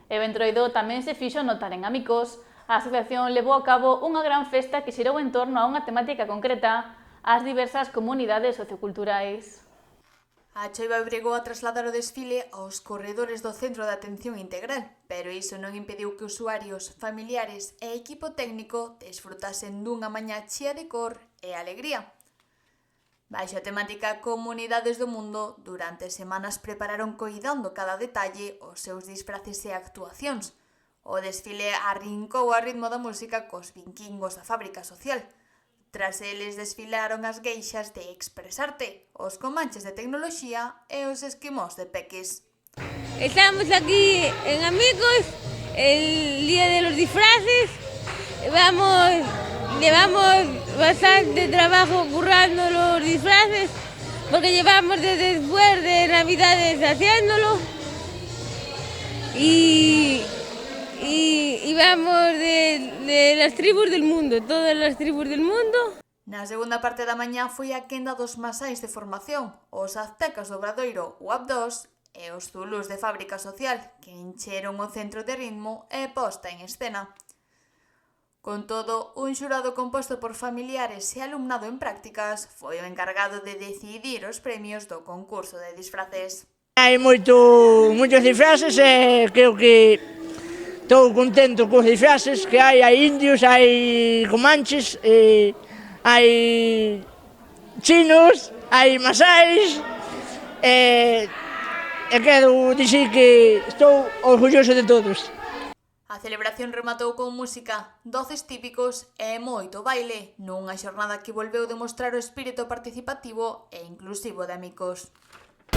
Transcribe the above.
E o Entroido tamén se fixo notar en Amicos. A asociación levou a cabo unha gran festa que xirou en torno a unha temática concreta, as diversas comunidades socioculturais. A choiva obrigou a trasladar o desfile aos corredores do Centro de Atención Integral, pero iso non impediu que usuarios, familiares e equipo técnico desfrutasen dunha mañá chea de cor e alegría. Baixo a temática Comunidades do Mundo, durante semanas prepararon coidando cada detalle os seus disfraces e actuacións. O desfile arrincou a ritmo da música cos vinquingos da fábrica social. Tras eles desfilaron as gueixas de Expresarte, os comanches de tecnoloxía e os esquimós de Pequis. Estamos aquí en Amigos, el día de los disfraces. Llevamos bastante trabajo currando los disfraces porque llevamos desde después de Navidades haciéndolo y vamos de las tribus del mundo, todas las tribus del mundo. Na segunda parte da mañá foi a quenda dos masais de formación, os aztecas do Obradoiro, o AB2 e os zulús de fábrica social, que encheron o centro de ritmo e posta en escena. Con todo, un xurado composto por familiares e alumnado en prácticas foi o encargado de decidir os premios do concurso de disfraces. Hai moitos disfraces e creo que estou contento cos disfraces que hai indios, hai comanches, hai chinos, hai masais e quero dicir que estou orgulloso de todos. A celebración rematou con música, doces típicos e moito baile, nunha xornada que volveu demostrar o espírito participativo e inclusivo de Amicos.